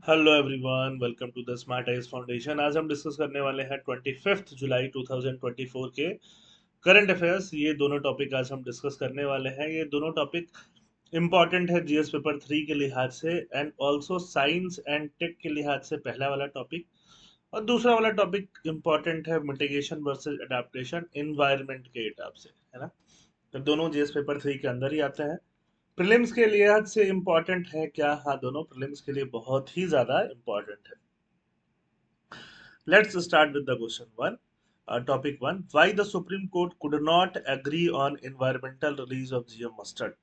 Hello everyone, welcome to the Smart Eyes Foundation. आज हम discuss करने वाले हैं 25 जुलाई 2024 के करंट अफेयर्स। ये दोनों टॉपिक आज हम डिस्कस करने वाले हैं। ये दोनों टॉपिक इम्पॉर्टेंट है जीएस पेपर 3 के लिहाज से and also science and tech के लिहाज से। पहला वाला टॉपिक और दूसरा वाला टॉपिक इम्पॉर्टेंट है मिटिगेशन वर्सेस अडेप्टेशन इन्वायरमेंट के हिसाब से, है ना। तो दोनों जीएस पेपर 3 के अंदर ही आते हैं। प्रीलिम्स के लिहाज से इम्पोर्टेंट है क्या? हाँ, दोनों प्रीलिम्स के लिए बहुत ही ज्यादा इम्पोर्टेंट है। Let's start with the question one. Topic one, why the supreme court could not agree on environmental release of GM mustard.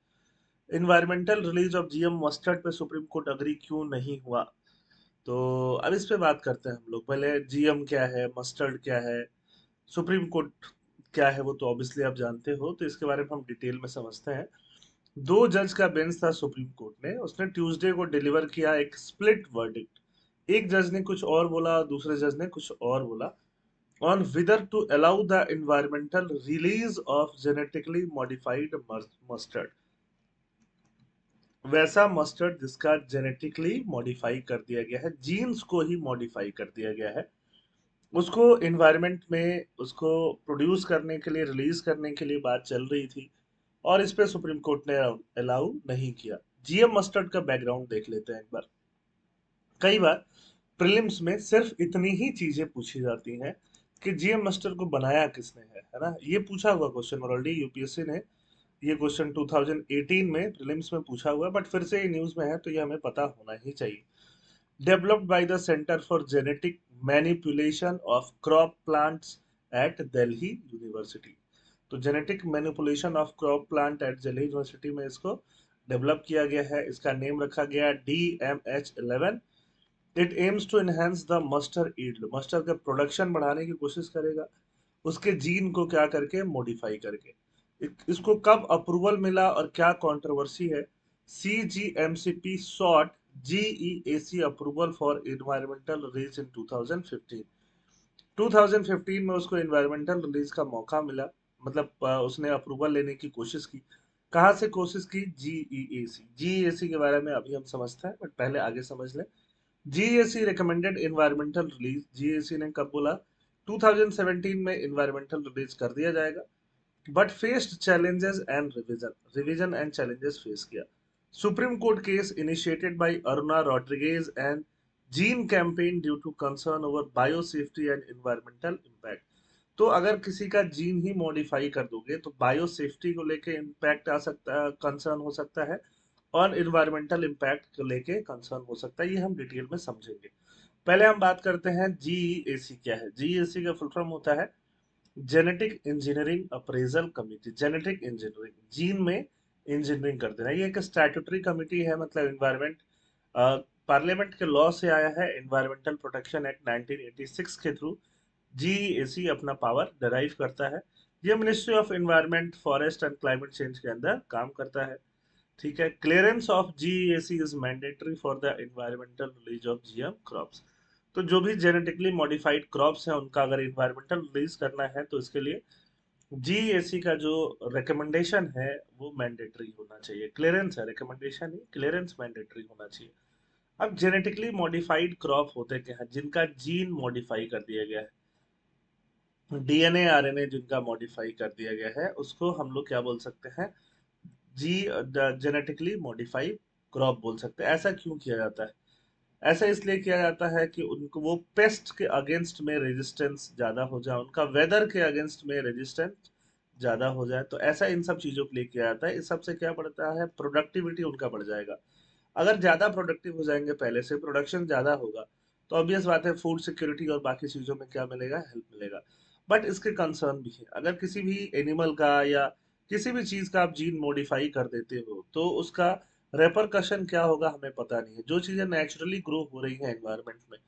Environmental release of GM mustard पे सुप्रीम कोर्ट अग्री क्यों नहीं हुआ? तो अब इस पे बात करते हैं हम लोग। पहले जीएम क्या है, मस्टर्ड क्या है, सुप्रीम कोर्ट क्या है, वो तो ऑब्वियसली आप जानते हो। तो इसके बारे में हम डिटेल में समझते हैं। दो जज का बेंच था सुप्रीम कोर्ट ने, उसने ट्यूसडे को डिलीवर किया एक स्प्लिट वर्डिक्ट। एक जज ने कुछ और बोला, दूसरे जज ने कुछ और बोला on whether to allow the environmental release of genetically modified mustard. वैसा मस्टर्ड जिसका जेनेटिकली मॉडिफाई कर दिया गया है, जीन्स को ही मॉडिफाई कर दिया गया है, उसको एनवायरनमेंट में उसको प्रोड्यूस करने के लिए, रिलीज करने के लिए बात चल रही थी और इस पे सुप्रीम कोर्ट ने अलाउ नहीं किया। जीएम मस्टर्ड का बैकग्राउंड देख लेते हैं एक बार। कई बार प्रीलिम्स में सिर्फ इतनी ही चीजें पूछी जाती हैं कि जीएम मस्टर्ड को बनाया किसने है ना। ये पूछा हुआ क्वेश्चन ऑलरेडी यूपीएससी ने, ये क्वेश्चन 2018 में प्रीलिम्स में पूछा हुआ है, बट फिर से ये न्यूज में है तो ये हमें पता होना ही चाहिए। Developed by the centre for genetic manipulation of crop plants at Delhi University. तो genetic manipulation of crop plant at Delhi University में इसको डेवलप किया गया है। इसका नेम रखा गया DMH11। It aims to enhance the mustard yield. Mustard का प्रोडक्शन बढ़ाने की कोशिश करेगा, उसके जीन को क्या करके, मॉडिफाई करके। इसको कब अप्रूवल मिला और क्या कंट्रोवर्सी है? CGMCP sought GEAC approval for environmental release इन 2015। 2015 में उसको एनवायरमेंटल रिलीज का मौका मिला, मतलब उसने अप्रूवल लेने की कोशिश की। कहाँ से कोशिश की? जीईएसी। जीईएसी के बारे में अभी हम समझते हैं, बट पहले आगे समझ लें। GAC recommended environmental release. GAC ने कब बोला? 2017 में एनवायरमेंटल रिलीज कर दिया जाएगा, but faced challenges and revision. Revision and challenges face किया। Supreme Court case initiated by Aruna Rodrigues and gene campaign due to concern over bio safety and environmental impact. तो अगर किसी का जीन ही मॉडिफाई कर दोगे तो बायो सेफ्टी को लेके इम्पैक्ट आ सकता है, कंसर्न हो सकता है, और इन्वायरमेंटल इम्पैक्ट को लेके कंसर्न हो सकता है। ये हम डिटेल में समझेंगे। पहले हम बात करते हैं जीईएसी क्या है। जीईएसी का फुल फॉर्म होता है genetic engineering appraisal committee. Genetic engineering, gene में इंजीनियरिंग कर देना, ये एक स्टैट्यूटरी कमिटी है। मतलब इन्वायरमेंट, पार्लियामेंट के लॉ से आया है। एनवायरमेंटल प्रोटेक्शन एक्ट 1986 के थ्रू जीईएसी अपना पावर डिराइव करता है। ये ministry of environment, forest and climate change के अंदर काम करता है। ठीक है। Clearance of GEAC is mandatory for the environmental release of GM crops. तो जो भी जेनेटिकली मॉडिफाइड क्रॉप्स हैं उनका अगर इन्वायरमेंटल रिलीज करना है तो इसके लिए जीएसी का जो रिकमेंडेशन है वो मैंडेटरी होना चाहिए। क्लियरेंस है, रिकमेंडेशन ही, क्लियरेंस मैंडेटरी होना चाहिए। अब जेनेटिकली मॉडिफाइड क्रॉप होते क्या है? जिनका जीन मॉडिफाई कर दिया गया है, डीएनए आरएनए जिनका मॉडिफाई कर दिया गया है, उसको हम लोग क्या बोल सकते हैं? जी, जेनेटिकली मॉडिफाइड क्रॉप बोल सकते हैं। ऐसा क्यों किया जाता है? ऐसा इसलिए किया जाता है कि उनको वो पेस्ट के अगेंस्ट में रेजिस्टेंस ज्यादा हो जाए, उनका वेदर के अगेंस्ट में रेजिस्टेंस ज्यादा हो जाए। तो ऐसा इन सब चीजों के लिए किया जाता है। इस सबसे क्या बढ़ता है? प्रोडक्टिविटी उनका बढ़ जाएगा। अगर ज्यादा प्रोडक्टिव हो जाएंगे, पहले से प्रोडक्शन ज्यादा होगा, तो ऑब्वियस बात है फूड सिक्योरिटी और बाकी चीजों में क्या मिलेगा? हेल्प मिलेगा। बट इसके कंसर्न भी है। अगर किसी भी एनिमल का या किसी भी चीज का आप जीन मॉडिफाई कर देते हो तो उसका रेपरकशन क्या होगा हमें पता नहीं है। जो चीजें नेचुरली ग्रो हो रही हैं एनवायरनमेंट में,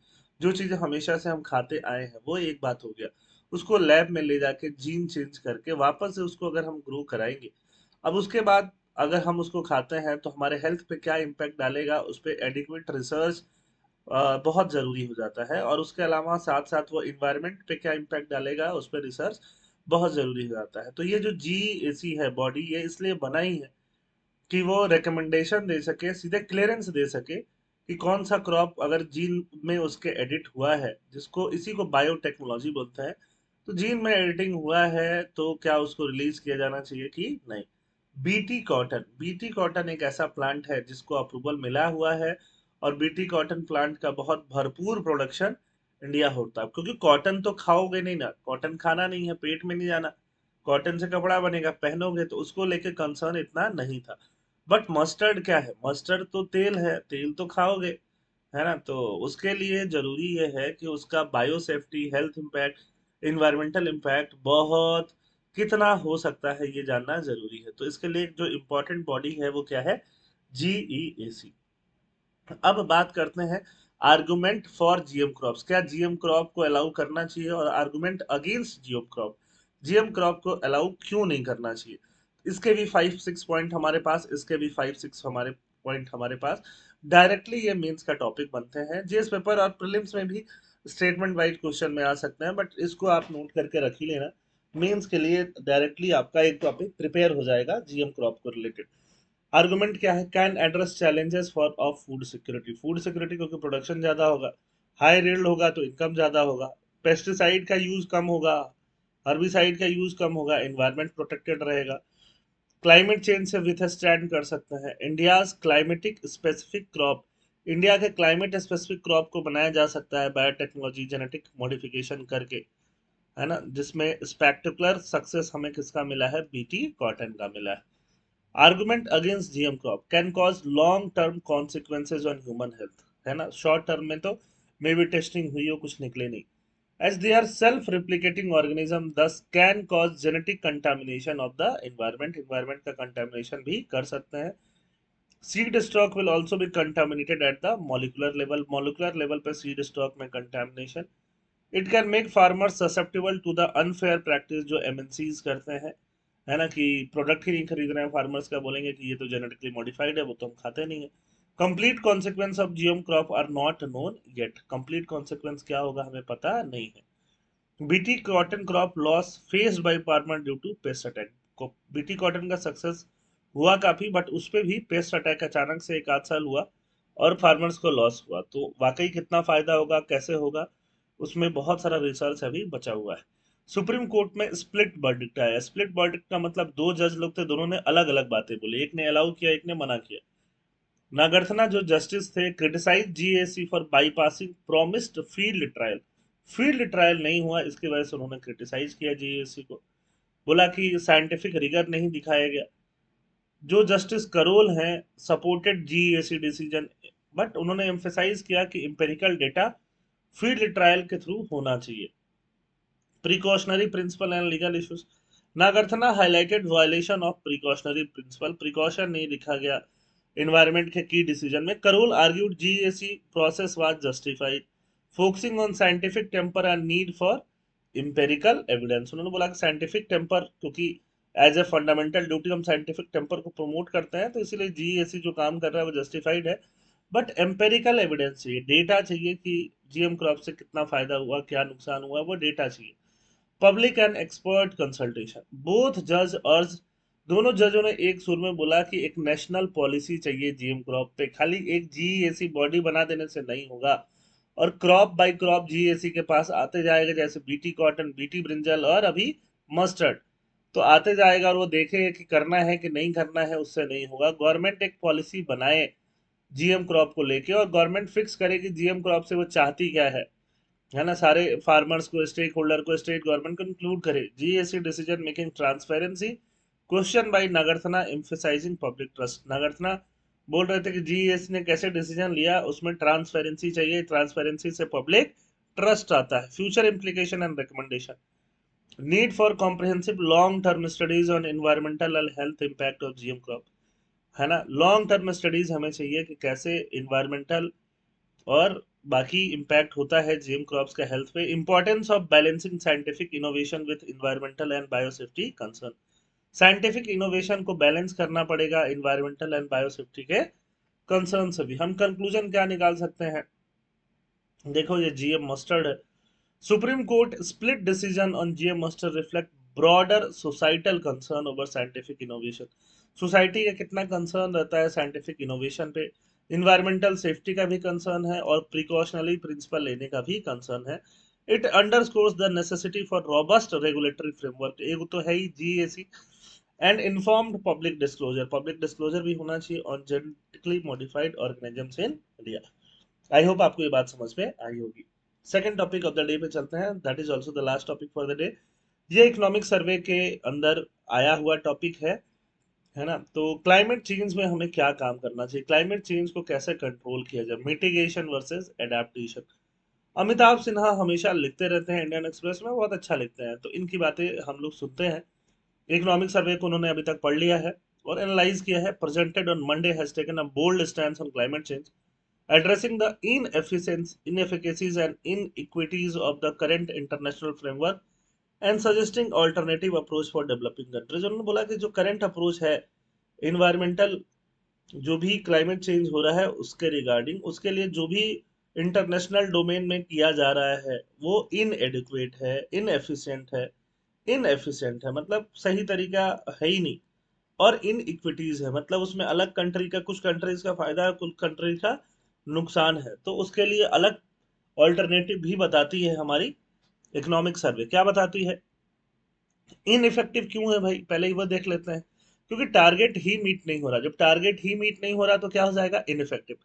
जो चीजें हमेशा से हम खाते आए हैं, वो एक बात हो गया। उसको लैब में ले जाके जीन चेंज करके वापस से उसको अगर हम ग्रो कराएंगे, अब उसके बाद अगर हम उसको खाते हैं तो हमारे हेल्थ पे क्या इम्पैक्ट डालेगा, उस पर एडिक्वेट रिसर्च बहुत जरूरी हो जाता है। और उसके अलावा साथ साथ वो इन्वायरमेंट पे क्या इम्पैक्ट डालेगा, उस पर रिसर्च बहुत जरूरी हो जाता है। तो ये जो जीएसी है बॉडी, ये इसलिए बना ही है कि वो रिकमेंडेशन दे सके, सीधे क्लियरेंस दे सके कि कौन सा क्रॉप अगर जीन में उसके एडिट हुआ है, जिसको इसी को बायोटेक्नोलॉजी बोलते हैं, तो जीन में एडिटिंग हुआ है तो क्या उसको रिलीज किया जाना चाहिए कि नहीं। बीटी कॉटन एक ऐसा प्लांट है जिसको अप्रूवल मिला हुआ है, और बीटी कॉटन प्लांट का बहुत भरपूर प्रोडक्शन इंडिया होता है, क्योंकि कॉटन तो खाओगे नहीं ना, कॉटन खाना नहीं है, पेट में नहीं जाना, कॉटन से कपड़ा बनेगा पहनोगे, तो उसको लेके कंसर्न इतना नहीं था। बट मस्टर्ड क्या है, मस्टर्ड तो तेल है, तेल तो खाओगे, है ना, तो उसके लिए जरूरी ये है कि उसका bio safety, health impact, environmental impact बहुत कितना हो सकता है ये जानना जरूरी है। तो इसके लिए जो इम्पोर्टेंट बॉडी है वो क्या है, GEAC। अब बात करते हैं आर्गुमेंट फॉर जीएम क्रॉप्स, क्या जीएम क्रॉप को अलाउ करना चाहिए, और argument against GM crop, GM crop को अलाउ क्यों नहीं करना चाहिए। इसके भी 5-6 पॉइंट हमारे पास, इसके भी 5-6 हमारे पॉइंट हमारे पास। डायरेक्टली ये मेंस का टॉपिक बनते हैं, जीएस पेपर और प्रीलिम्स में भी स्टेटमेंट वाइज क्वेश्चन में आ सकते हैं, बट इसको आप नोट करके रख ही लेना, मेंस के लिए डायरेक्टली आपका एक टॉपिक प्रिपेयर हो जाएगा जीएम क्रॉप को रिलेटेड। आर्गुमेंट क्या है, can address challenges for of food security, food security क्योंकि प्रोडक्शन ज्यादा होगा, हाई रेल्ड होगा तो इनकम ज्यादा होगा, पेस्टिसाइड का यूज कम होगा, हर्बिसाइड का यूज कम होगा, एनवायरमेंट प्रोटेक्टेड रहेगा, क्लाइमेट चेंज से विथ स्टैंड कर सकते हैं, India's climatic specific crop, India के क्लाइमेट स्पेसिफिक क्रॉप को बनाया जा सकता है बायोटेक्नोलॉजी जेनेटिक मॉडिफिकेशन करके, है ना, जिसमें स्पेक्टेकुलर सक्सेस हमें किसका मिला है, बीटी कॉटन का मिला है। Argument against GM crop can cause long term consequences on human health, है ना, शॉर्ट टर्म में तो मे बी टेस्टिंग हुई हो कुछ निकले नहीं, as they are self replicating organism thus can cause genetic contamination of the environment, environment का कंटामिनेशन भी कर सकते हैं। Seed stock will also be contaminated at the molecular level, molecular level पे सीड स्टॉक में contamination. It can make farmer susceptible to the unfair practice जो MNCs करते हैं, है ना, कि प्रोडक्ट ही नहीं खरीद रहे हैं फार्मर्स का, बोलेंगे कि ये तो जेनेटिकली मॉडिफाइड है, वो तो हम खाते नहीं है। Complete consequence of GM crop are not known yet, complete consequence क्या होगा हमें पता नहीं है। BT cotton crop loss faced by farmer due to pest attack, BT cotton का सक्सेस हुआ काफी, बट उस पे भी पेस्ट अटैक अचानक से एक आध साल हुआ और फार्मर्स को लॉस हुआ, तो वाकई कितना फायदा होगा, कैसे होगा, उसमें बहुत सारा रिसर्च अभी बचा हुआ है। सुप्रीम कोर्ट में स्प्लिट वर्डिक्ट आया, स्प्लिट वर्डिक्ट का मतलब दो जज लोग थे, दोनों ने अलग अलग बातें बोली, एक ने अलाउ किया एक ने मना किया। नागरथना जो जस्टिस थे criticise GAC for bypassing promised field trial, field trial नहीं हुआ, इसकी वजह से उन्होंने क्रिटिसाइज किया जीएसी को, बोला कि साइंटिफिक रिगर नहीं दिखाया गया। जो जस्टिस करोल हैं सपोर्टेड जीएसी डिसीजन, बट उन्होंने एम्फेसाइज किया कि इंपेरिकल डेटा फील्ड ट्रायल के थ्रू होना चाहिए। Precautionary principle and legal issues, Nagarathna highlighted violation of precautionary principle, precaution नहीं लिखा गया एनवायरमेंट के की डिसीजन में। Karol argued GAC process was justified focusing on scientific temper and need for empirical evidence, उन्होंने बोला कि साइंटिफिक टेम्पर, क्योंकि एज ए फंडामेंटल ड्यूटी हम साइंटिफिक टेम्पर को प्रमोट करते हैं, तो इसीलिए जीएसी जो काम कर रहा है वो जस्टिफाइड है, बट एम्पेरिकल एविडेंस चाहिए, डेटा चाहिए कि जीएम क्रॉप से कितना फायदा हुआ, क्या नुकसान हुआ, वो डेटा चाहिए। Public and expert consultation, both जज अर्ज, दोनों जजों ने एक सुर में बोला कि एक नेशनल पॉलिसी चाहिए जीएम क्रॉप पे, खाली एक जीएसी बॉडी बना देने से नहीं होगा, और क्रॉप बाय क्रॉप जीएसी के पास आते जाएगा, जैसे बीटी कॉटन, बीटी ब्रिंजल और अभी मस्टर्ड, तो आते जाएगा और वो देखेगा कि करना है कि नहीं करना है, उससे नहीं होगा। गवर्नमेंट एक पॉलिसी बनाए जीएम क्रॉप को लेके, और गवर्नमेंट फिक्स करे कि जीएम क्रॉप से वो चाहती क्या है ना, सारे फार्मर्स को, स्टेक होल्डर को, स्टेट गवर्नमेंट को इंक्लूड करे। GST decision making transparency, question by Nagarathna emphasising public trust, Nagarathna बोल रहे थे कि जीएस ने कैसे डिसीजन लिया, उसमें ट्रांसपेरेंसी चाहिए, ट्रांसपेरेंसी से पब्लिक ट्रस्ट आता है। Future implication and recommendation, need for comprehensive long term studies on environmental and health impact of GM crop, है ना, लॉन्ग टर्म स्टडीज हमें चाहिए कि कैसे इन्वायरमेंटल और बाकी इम्पैक्ट होता है जीएम क्रॉप्स का हेल्थ पे। Importance of balancing scientific innovation with environmental and biosafety concern, scientific innovation को बैलेंस करना पड़ेगा इन्वायरमेंटल एंड बायोसेफ्टी के कंसर्न से भी। हम कंक्लूजन क्या निकाल सकते हैं, देखो ये जीएम मस्टर्ड है, supreme court split decision on GM mustard reflect broader societal concern over scientific innovation, society का कितना कंसर्न रहता है साइंटिफिक इनोवेशन पे, इन्वायरमेंटल सेफ्टी का भी कंसर्न है और प्रिकॉशनरी प्रिंसिपल लेने का भी कंसर्न है। It underscores the necessity for robust regulatory framework, एक तो है ही GAC, and informed public disclosure भी होना चाहिए on genetically modified organisms in India. I hope आपको ये बात समझ में आई होगी। Second topic of the day पे चलते हैं, that is also the last topic for the day. ये इकोनॉमिक सर्वे के अंदर आया हुआ टॉपिक है ना। तो क्लाइमेट चेंज में हमें क्या काम करना चाहिए, क्लाइमेट चेंज को कैसे कंट्रोल किया जाए, mitigation versus adaptation. Amitabh Sinha हमेशा लिखते रहते हैं इंडियन एक्सप्रेस में, बहुत अच्छा लिखते हैं, तो इनकी बातें हम लोग सुनते हैं। इकोनॉमिक सर्वे को उन्होंने अभी तक पढ़ लिया है और एनालाइज किया है। Presented on Monday has taken a bold stand on climate change, addressing the inefficacies and inequities of the current international framework and suggesting alternative approach for developing countries। उन्होंने बोला कि जो करंट अप्रोच है environmental, जो भी climate change हो रहा है उसके रिगार्डिंग, उसके लिए जो भी इंटरनेशनल डोमेन में किया जा रहा है वो इनएडिक्वेट है, इनएफिशिएंट है, मतलब सही तरीका है ही नहीं, और इन इक्विटीज है, मतलब उसमें अलग कंट्री का, कुछ कंट्रीज का फायदा है, कुछ कंट्री का नुकसान है। तो उसके लिए अलग ऑल्टरनेटिव भी बताती है हमारी इकोनॉमिक सर्वे। क्या बताती है, इनइफेक्टिव क्यों है भाई, पहले ही वो देख लेते हैं। क्योंकि टारगेट ही मीट नहीं हो रहा, जब टारगेट ही मीट नहीं हो रहा तो क्या हो जाएगा, ineffective.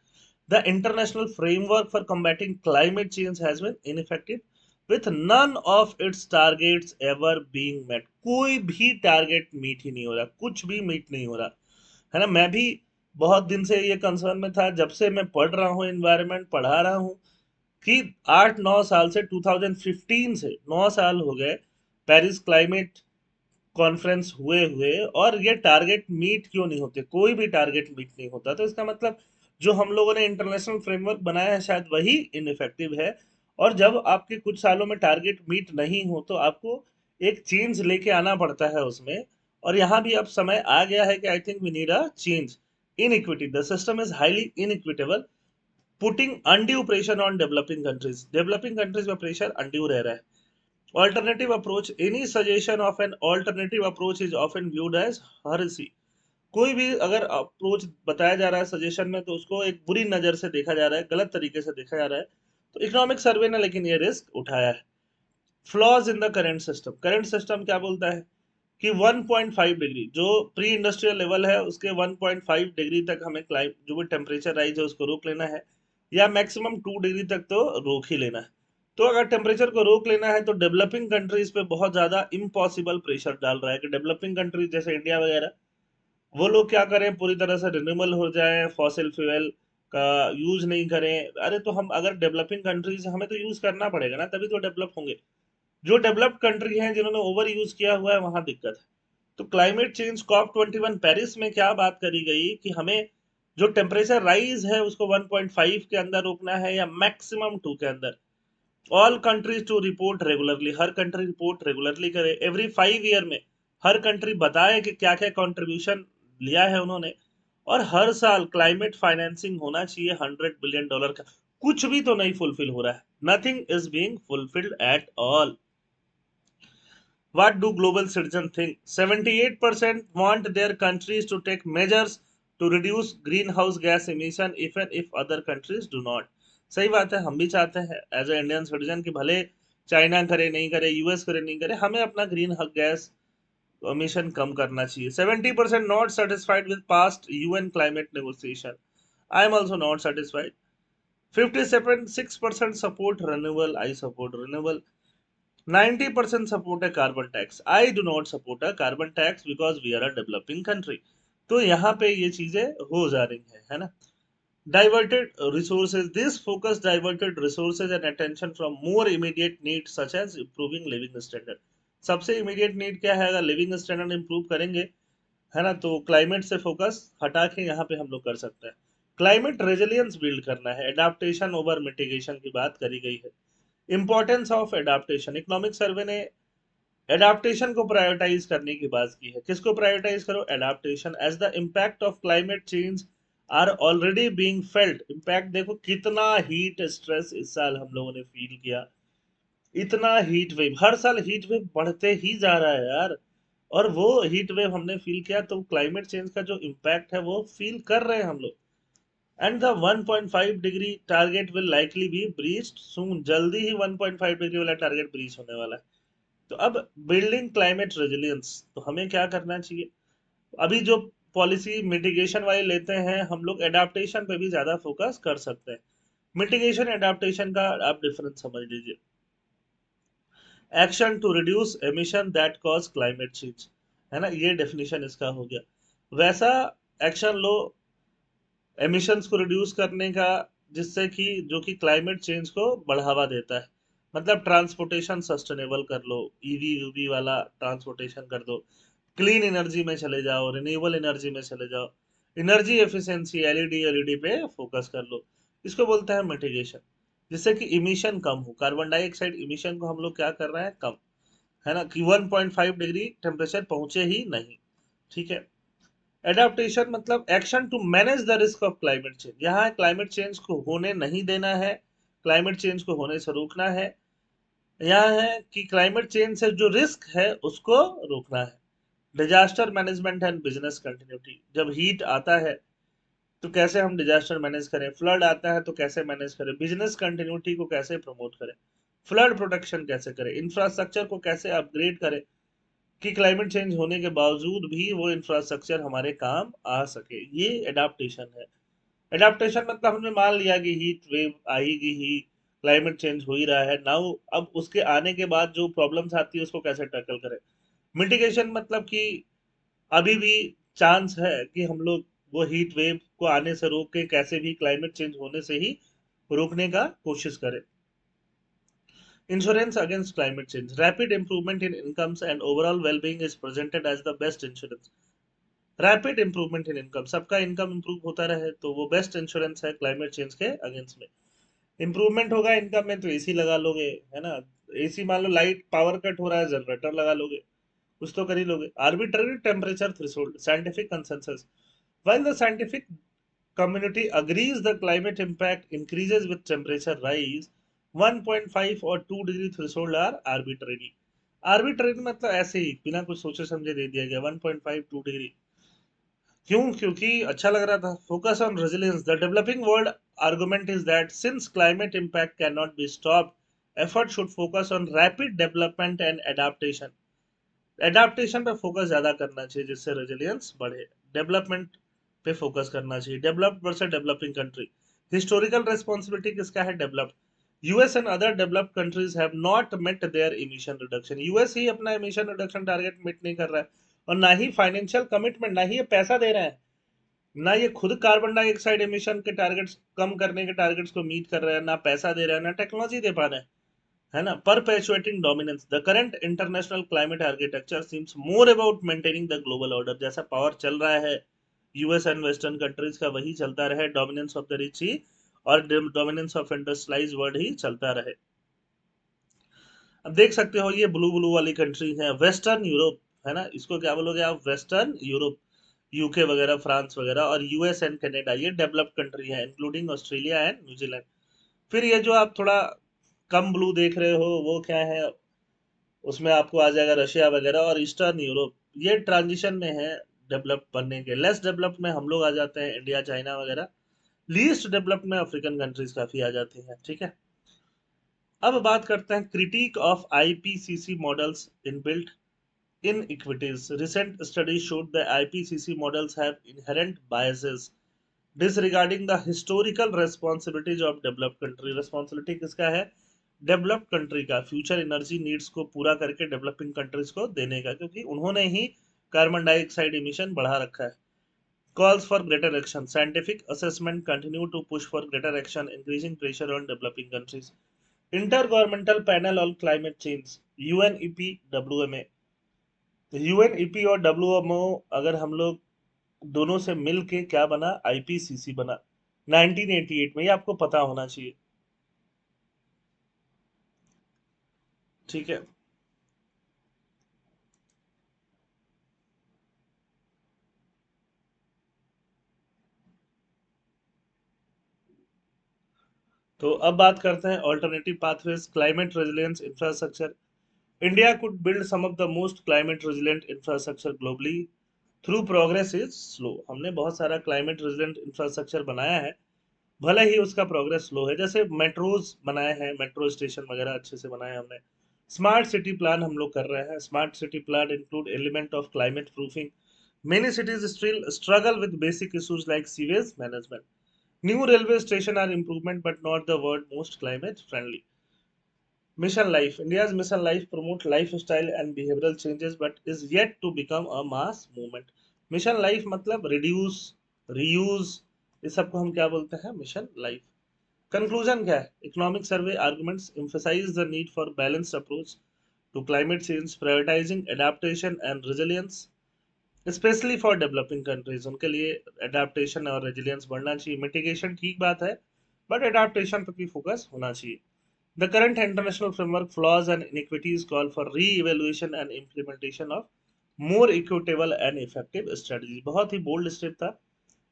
The international framework for combating climate change has been ineffective with none of its targets ever being met. कोई भी टारगेट मीट ही नहीं हो रहा, कुछ भी मीट नहीं हो रहा, है ना। मैं भी बहुत दिन से ये कंसर्न में था, जब से मैं पढ़ रहा हूँ, इन्वायरमेंट पढ़ा रहा हूँ, कि 8-9 साल से, 2015 से 9 साल हो गए पेरिस क्लाइमेट कॉन्फ्रेंस हुए हुए, और ये टारगेट मीट क्यों नहीं होते, कोई भी टारगेट मीट नहीं होता। तो इसका मतलब जो हम लोगों ने इंटरनेशनल फ्रेमवर्क बनाया है शायद वही इनइफेक्टिव है। और जब आपके कुछ सालों में टारगेट मीट नहीं हो तो आपको एक चेंज लेके आना पड़ता है उसमें। और यहाँ भी अब समय आ गया है कि I think we need a change. Inequity, the system is highly inequitable, putting undue pressure on developing countries में प्रेशर अनड्यू रह रहा है। Alternative approach, any suggestion of an alternative approach is often viewed as heresy। कोई भी अगर approach बताया जा रहा है सजेशन में तो उसको एक बुरी नजर से देखा जा रहा है, गलत तरीके से देखा जा रहा है। तो इकोनॉमिक सर्वे ने लेकिन ये रिस्क उठाया है। Flaws in the current system क्या बोलता है कि 1.5 डिग्री जो प्री इंडस्ट्रियल लेवल है उसके 1.5 डिग्री तक हमें क्लाइम जो भी टेम्परेचर राइज है उसको रोक लेना है, या मैक्सिमम 2 डिग्री तक तो रोक ही लेना है। तो अगर टेम्परेचर को रोक लेना है तो डेवलपिंग कंट्रीज पे बहुत ज्यादा इम्पॉसिबल प्रेशर डाल रहा है कि डेवलपिंग कंट्रीज जैसे इंडिया वगैरह, वो लोग क्या करें, पूरी तरह से रिन्यूएबल हो जाए, फॉसिल फ्यूल का यूज नहीं करें। अरे तो हम अगर डेवलपिंग कंट्रीज, हमें तो यूज करना पड़ेगा ना, तभी तो डेवलप होंगे। जो डेवलप्ड कंट्री हैं जिन्होंने ओवर यूज किया हुआ है वहां दिक्कत है। तो क्लाइमेट चेंज COP21 पेरिस में क्या बात करी गई कि हमें जो टेम्परेचर राइज है उसको 1.5 के अंदर रोकना है या मैक्सिमम 2 के अंदर। All countries to report regularly, हर कंट्री रिपोर्ट रेगुलरली करे, एवरी 5 ईयर में हर कंट्री बताए कि क्या क्या कंट्रीब्यूशन लिया है उन्होंने। और हर साल क्लाइमेट फाइनेंसिंग होना चाहिए $100 बिलियन का। कुछ भी तो नहीं फुलफिल हो रहा है, nothing is being fulfilled at all. What do global citizens think? 78% want their countries to take measures to reduce greenhouse gas emission even if other countries do not। सही बात है, हम भी चाहते हैं एज ए इंडियन सिटीजन कि भले China करे नहीं करे, यूएस करे नहीं करे, हमें अपना ग्रीन गैस emission कम करना चाहिए। 70% not satisfied with past UN climate negotiation। I am also not satisfied। 57.6% support renewable। I support renewable। 90% support a carbon tax। I do not support a carbon tax because we are a developing country। तो यहाँ पे ये चीजें हो जा रही है ना। Diverted resources, this focus diverted resources and attention from more immediate needs such as improving living standard। सबसे immediate need क्या है, अगर living standard improve करेंगे, है ना, तो क्लाइमेट से फोकस हटा के यहाँ पे हम लोग कर सकते हैं। क्लाइमेट रेजिलियंस बिल्ड करना है, एडाप्टेशन ओवर मिटिगेशन की बात करी गई है। Importance of adaptation, economic survey ने एडाप्टेशन को प्रायोरिटाइज करने की बात की है। किसको प्रायोरिटाइज करो, adaptation. As the impact of climate change are already being felt. Impact देखो, कितना हीट स्ट्रेस इस साल हम लोगों ने फील किया, इतना हीट वेव, हर साल हीट वेव बढ़ते ही जा रहा है यार। और वो हीट वेव हमने फील किया, तो क्लाइमेट चेंज का जो इम्पैक्ट है वो फील कर रहे हैं हम लोग। And the 1.5 degree target will likely be breached soon, जल्दी ही 1.5 डिग्री वाला टारगेट ब्रीच होने वाला है। तो अब बिल्डिंग क्लाइमेट रेजिलियंस, तो हमें क्या करना चाहिए? अभी जो पॉलिसी मिटिगेशन वाली लेते हैं हम लोग, एडाप्टेशन पे भी ज्यादा फोकस कर सकते हैं। मिटिगेशन एडाप्टेशन का आप डिफरेंस समझ लीजिए। Action to reduce emission that cause climate change, है ना, ये डेफिनेशन इसका हो गया। वैसा एक्शन लो एमिशंस को रिड्यूस करने का जिससे कि जो कि क्लाइमेट चेंज को बढ़ावा देता है। मतलब ट्रांसपोर्टेशन सस्टेनेबल कर लो, ईवी यूवी वाला ट्रांसपोर्टेशन कर दो, क्लीन एनर्जी में चले जाओ, रिन्यूएबल एनर्जी में चले जाओ, एनर्जी एफिशिएंसी एलईडी एलईडी पे फोकस कर लो। इसको बोलते हैं मिटिगेशन, जिससे कि इमिशन कम हो। कार्बन डाइऑक्साइड इमिशन को हम लोग क्या कर रहे हैं? कम, है ना, कि 1.5 डिग्री टेम्परेचर पहुंचे ही नहीं। ठीक है। एडाप्टेशन मतलब action to manage the risk of climate change. यहाँ क्लाइमेट चेंज को होने नहीं देना है, क्लाइमेट चेंज को होने से रोकना है। यह है कि क्लाइमेट चेंज से जो रिस्क है उसको रोकना है। Disaster management and business continuity, जब हीट आता है तो कैसे हम डिजास्टर मैनेज करें, फ्लड आता है तो कैसे मैनेज करें, बिजनेस कंटिन्यूटी को कैसे प्रमोट करें, फ्लड प्रोटेक्शन कैसे करें, इंफ्रास्ट्रक्चर को कैसे अपग्रेड करें कि क्लाइमेट चेंज होने के बावजूद भी वो इंफ्रास्ट्रक्चर हमारे काम आ सके। ये एडाप्टेशन है। एडाप्टेशन मतलब हमने मान लिया कि हीट वेव आएगी ही, क्लाइमेट चेंज हो ही रहा है नाउ, अब उसके आने के बाद जो प्रॉब्लम्स आती है उसको कैसे टैकल करें। मिटिगेशन मतलब कि अभी भी चांस है कि हम लोग वो हीट वेव को आने से रोक के कैसे भी क्लाइमेट चेंज होने से ही रोकने का कोशिश करें। Insurance against climate change. Rapid improvement in incomes and overall well-being is presented as the best insurance. Rapid improvement in income, सबका इनकम इंप्रूव होता रहे तो वो बेस्ट इंश्योरेंस है क्लाइमेट चेंज के अगेंस्ट में। इंप्रूवमेंट होगा इनकम में तो एसी लगा लोगे, है ना। एसी मान लो लाइट पावर कट हो रहा है, जनरेटर लगा लोगे, कुछ तो कर ही लोगे। Arbitrary temperature threshold, scientific consensus. While the scientific community agrees the climate impact increases with temperature rise, 1.5 और 2 degree threshold are arbitrary. Arbitrary मतलब ऐसे ही बिना कुछ सोचे समझे दे दिया गया 1.5 2 डिग्री। क्यों? क्योंकि अच्छा लग रहा था। Focus on resilience, the developing world argument is that since climate impact can not be stopped, effort should focus on rapid development and adaptation. Adaptation पे फोकस ज्यादा करना चाहिए जिससे रेजिलियंस बढ़े। डेवलपमेंट पे फोकस करना चाहिए, developed versus developing country. Historical responsibility किसका है? Developed. US and other developed countries have not met their emission reduction. US ही अपना इमिशन रिडक्शन टारगेट मीट नहीं कर रहा है, और ना ही फाइनेंशियल कमिटमेंट, ना ही ये पैसा दे रहा है, ना ये खुद कार्बन डाइऑक्साइड इमिशन के टारगेट्स कम करने के टारगेट्स को मीट कर रहा है, ना पैसा दे रहा है, ना टेक्नोलॉजी दे पा रहा है ना। Perpetuating dominance, the current international climate architecture seems more about maintaining the global order. जैसा पावर चल रहा है यूएस एंड वेस्टर्न कंट्रीज का, वही चलता रहे, डोमिनेंस ऑफ द रिच ही और डोमिनेंस ऑफ इंडस्ट्रियलाइज्ड वर्ल्ड ही चलता रहे। अब देख सकते हो ये ब्लू ब्लू वाली कंट्री है वेस्टर्न यूरोप, है ना, इसको क्या बोलोगे आप? वेस्टर्न यूरोप, यूके वगैरह, फ्रांस वगैरह, और यूएस एंड कनाडा, ये डेवलप्ड कंट्री है इंक्लूडिंग ऑस्ट्रेलिया एंड न्यूजीलैंड। फिर ये जो आप थोड़ा कम ब्लू देख रहे हो वो क्या है? उसमें आपको आ जाएगा रशिया वगैरह और ईस्टर्न यूरोप, ये ट्रांजिशन में है डेवलप बनने के। लेस डेवलप्ड में हम लोग आ जाते हैं, इंडिया चाइना वगैरह। लीस्ट डेवलप्ड में अफ्रीकन कंट्रीज काफी आ जाती हैं। ठीक है। अब बात करते हैं critic of IPCC models in built inequities. Recent studies showed the IPCC models have inherent biases disregarding the historical responsibilities of developed country. Responsibility किसका है? डेवलप्ड कंट्री का, फ्यूचर एनर्जी नीड्स को पूरा करके डेवलपिंग कंट्रीज को देने का, क्योंकि उन्होंने ही कार्बन डाइऑक्साइड इमिशन बढ़ा रखा है। Calls for greater action, scientific assessment continue to push for greater action increasing pressure on developing countries. Intergovernmental panel on climate change, UNEP WMA. UNEP और WMO अगर हम लोग दोनों से मिल के क्या बना? आईपीसीसी बना 1988 में, ये आपको पता होना चाहिए। ठीक है। तो अब बात करते हैं alternative pathways, climate resilience infrastructure. India could build some of the most climate resilient infrastructure globally through progress is slow. हमने बहुत सारा क्लाइमेट रेजिलियंट इंफ्रास्ट्रक्चर बनाया है, भले ही उसका प्रोग्रेस स्लो है। जैसे मेट्रोज बनाए हैं, मेट्रो स्टेशन वगैरह अच्छे से बनाए हैं हमने। स्मार्ट सिटी प्लान हम लोग कर रहे हैं। Smart city plan include element of climate proofing. Many cities still struggle with basic issues like sewage management. New railway stations are improvement but not the world most climate friendly. Mission Life. India's Mission Life promotes lifestyle and behavioral changes but is yet to become a mass movement. Mission Life मतलब reduce, reuse, इस सबको हम क्या बोलते हैं? Mission Life. Conclusion क्या है? Economic survey arguments emphasize the need for balanced approach to climate change, prioritizing adaptation and resilience, specially for developing countries. उनके लिए एडाप्टेशन और रेजिलियंस बढ़ना चाहिए। मिटिगेशन ठीक बात है, बट एडाप्टेशन पर भी फोकस होना चाहिए। The current international framework flaws and iniquities call for re evaluation and implementation of more equitable and effective strategy. बहुत ही बोल्ड स्टेप था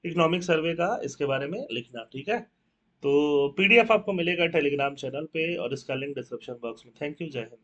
इकोनॉमिक सर्वे का, इसके बारे में लिखना। ठीक है, तो पीडीएफ आपको मिलेगा टेलीग्राम चैनल पे और इसका लिंक डिस्क्रिप्शन बॉक्स में। थैंक यू, जय हिंद।